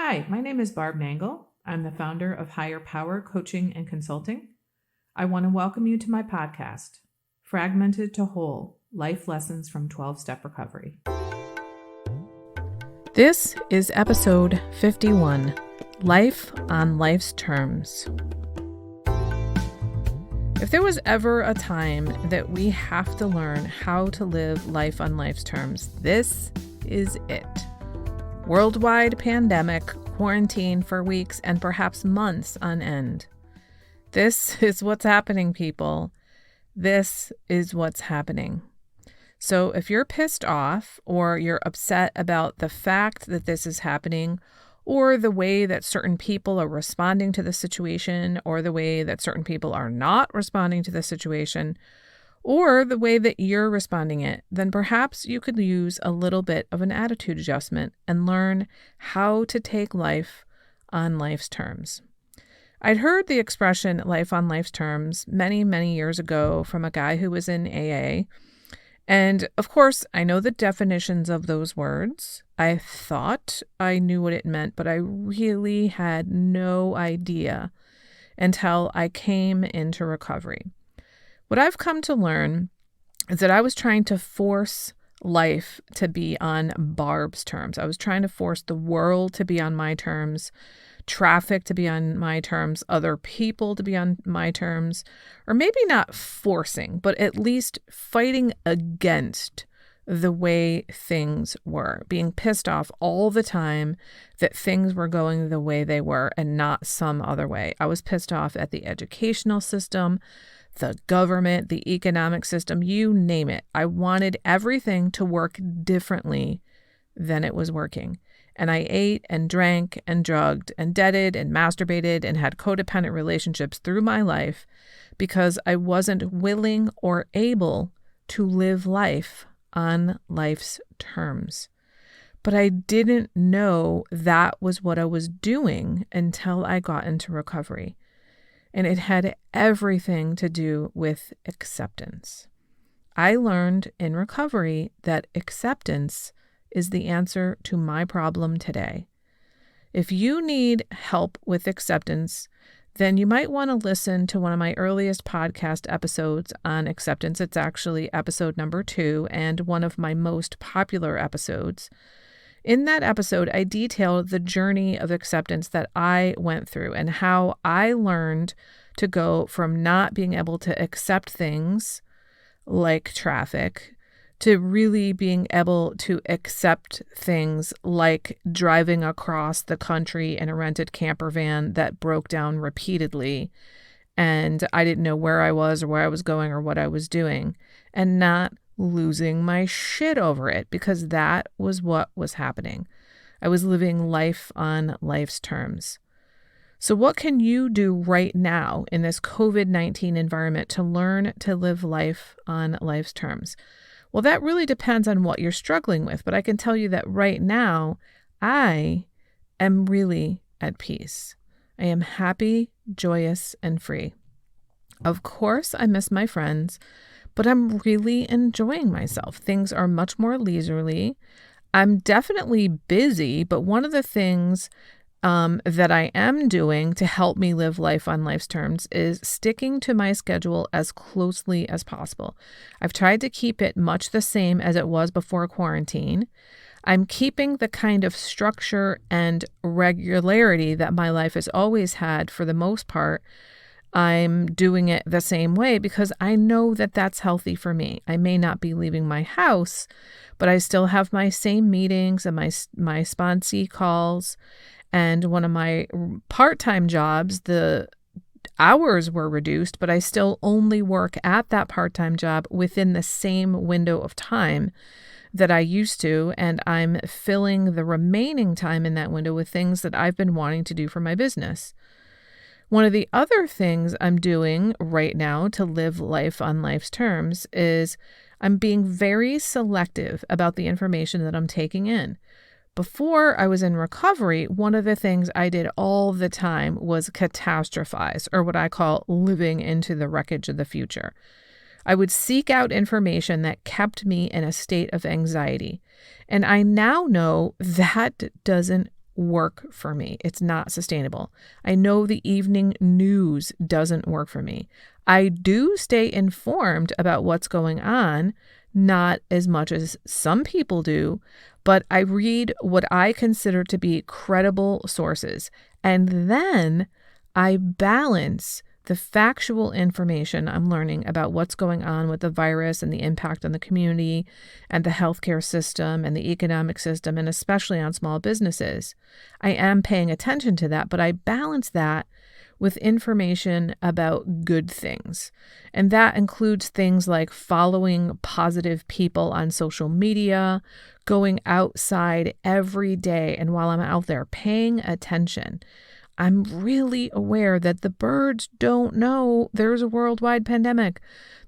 Hi, my name is Barb Nangle. I'm the founder of Higher Power Coaching and Consulting. I want to welcome you to my podcast, Fragmented to Whole, Life Lessons from 12-Step Recovery. This is episode 51, Life on Life's Terms. If there was ever a time that we have to learn how to live life on life's terms, this is it. Worldwide pandemic, quarantine for weeks and perhaps months on end. This is what's happening, people. This is what's happening. So if you're pissed off or you're upset about the fact that this is happening, or the way that certain people are responding to the situation, or the way that certain people are not responding to the situation, or the way that you're responding it, then perhaps you could use a little bit of an attitude adjustment and learn how to take life on life's terms. I'd heard the expression life on life's terms many, many years ago from a guy who was in AA. And of course, I know the definitions of those words. I thought I knew what it meant, but I really had no idea until I came into recovery. What I've come to learn is that I was trying to force life to be on Barb's terms. I was trying to force the world to be on my terms, traffic to be on my terms, other people to be on my terms, or maybe not forcing, but at least fighting against the way things were, being pissed off all the time that things were going the way they were and not some other way. I was pissed off at the educational system, the government, the economic system, you name it. I wanted everything to work differently than it was working. And I ate and drank and drugged and debted and masturbated and had codependent relationships through my life because I wasn't willing or able to live life on life's terms. But I didn't know that was what I was doing until I got into recovery. And it had everything to do with acceptance. I learned in recovery that acceptance is the answer to my problem today. If you need help with acceptance, then you might want to listen to one of my earliest podcast episodes on acceptance. It's actually episode number 2 and one of my most popular episodes. In that episode, I detailed the journey of acceptance that I went through and how I learned to go from not being able to accept things like traffic to really being able to accept things like driving across the country in a rented camper van that broke down repeatedly and I didn't know where I was or where I was going or what I was doing, and not losing my shit over it, because that was what was happening. I was living life on life's terms. So what can you do right now in this COVID-19 environment to learn to live life on life's terms? Well, that really depends on what you're struggling with, but I can tell you that right now, I am really at peace. I am happy, joyous, and free. Of course, I miss my friends, but I'm really enjoying myself. Things are much more leisurely. I'm definitely busy, but one of the things that I am doing to help me live life on life's terms is sticking to my schedule as closely as possible. I've tried to keep it much the same as it was before quarantine. I'm keeping the kind of structure and regularity that my life has always had for the most part. I'm doing it the same way because I know that that's healthy for me. I may not be leaving my house, but I still have my same meetings and my sponsee calls. And one of my part-time jobs, the hours were reduced, but I still only work at that part-time job within the same window of time that I used to. And I'm filling the remaining time in that window with things that I've been wanting to do for my business. One of the other things I'm doing right now to live life on life's terms is I'm being very selective about the information that I'm taking in. Before I was in recovery, one of the things I did all the time was catastrophize, or what I call living into the wreckage of the future. I would seek out information that kept me in a state of anxiety. And I now know that doesn't work for me. It's not sustainable. I know the evening news doesn't work for me. I do stay informed about what's going on, not as much as some people do, but I read what I consider to be credible sources. And then I balance the factual information I'm learning about what's going on with the virus and the impact on the community and the healthcare system and the economic system, and especially on small businesses. I am paying attention to that, but I balance that with information about good things. And that includes things like following positive people on social media, going outside every day, and while I'm out there paying attention, I'm really aware that the birds don't know there's a worldwide pandemic.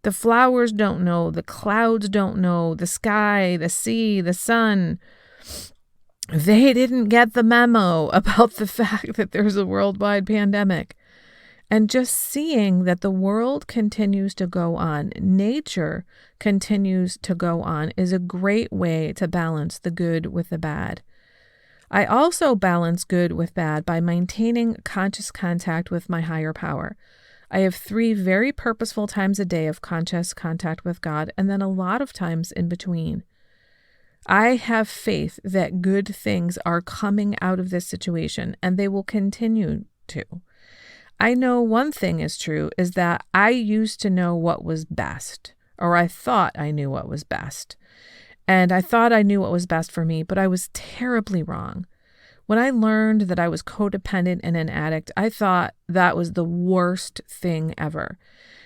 The flowers don't know. The clouds don't know. The sky, the sea, the sun. They didn't get the memo about the fact that there's a worldwide pandemic. And just seeing that the world continues to go on, nature continues to go on, is a great way to balance the good with the bad. I also balance good with bad by maintaining conscious contact with my higher power. I have 3 very purposeful times a day of conscious contact with God, and then a lot of times in between. I have faith that good things are coming out of this situation, and they will continue to. I know one thing is true, is that I used to know what was best, or I thought I knew what was best. And I thought I knew what was best for me, but I was terribly wrong. When I learned that I was codependent and an addict, I thought that was the worst thing ever.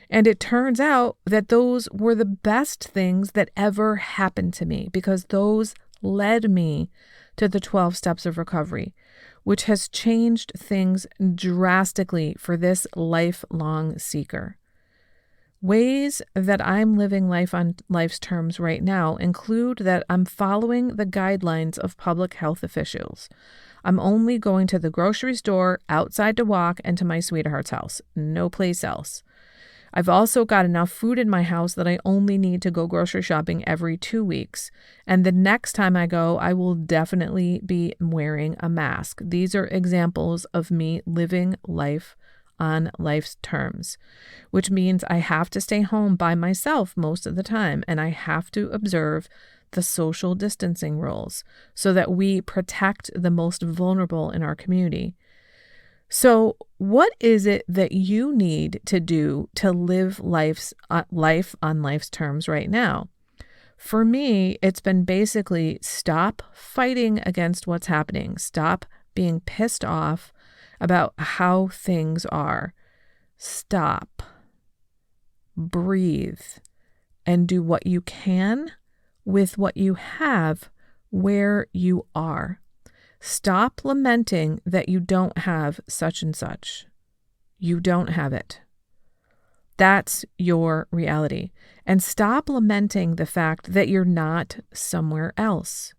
And it turns out that those were the best things that ever happened to me, because those led me to the 12 steps of recovery, which has changed things drastically for this lifelong seeker. Ways that I'm living life on life's terms right now include that I'm following the guidelines of public health officials. I'm only going to the grocery store, outside to walk, and to my sweetheart's house. No place else. I've also got enough food in my house that I only need to go grocery shopping every 2 weeks. And the next time I go, I will definitely be wearing a mask. These are examples of me living life on life's terms, which means I have to stay home by myself most of the time, and I have to observe the social distancing rules so that we protect the most vulnerable in our community. So what is it that you need to do to live life on life's terms right now? For me, it's been basically stop fighting against what's happening. Stop being pissed off about how things are. Stop, breathe, and do what you can with what you have where you are. Stop lamenting that you don't have such and such. You don't have it. That's your reality. And stop lamenting the fact that you're not somewhere else.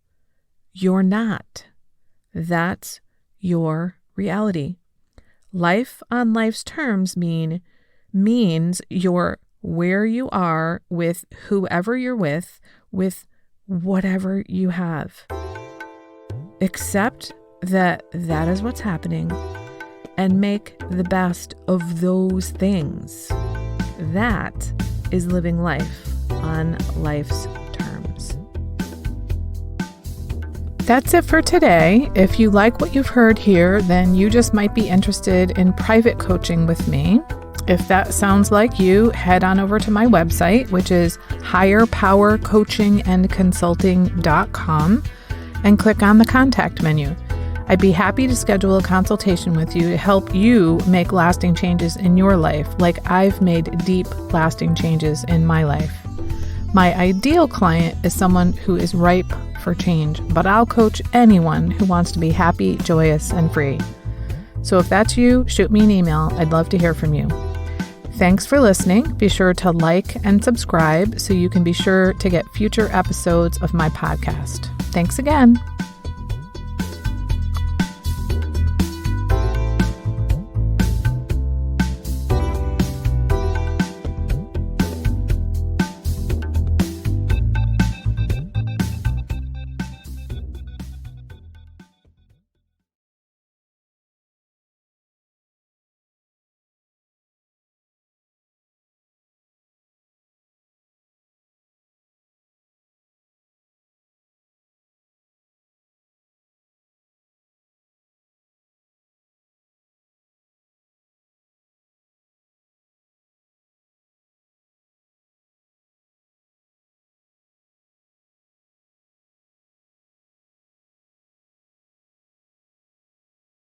You're not. That's your reality. Life on life's terms means you're where you are with whoever you're with whatever you have. Accept that that is what's happening and make the best of those things. That is living life on life's terms. That's it for today. If you like what you've heard here, then you just might be interested in private coaching with me. If that sounds like you, head on over to my website, which is higherpowercoachingandconsulting.com, and click on the contact menu. I'd be happy to schedule a consultation with you to help you make lasting changes in your life, like I've made deep, lasting changes in my life. My ideal client is someone who is ripe for change, but I'll coach anyone who wants to be happy, joyous, and free. So if that's you, shoot me an email. I'd love to hear from you. Thanks for listening. Be sure to like and subscribe so you can be sure to get future episodes of my podcast. Thanks again.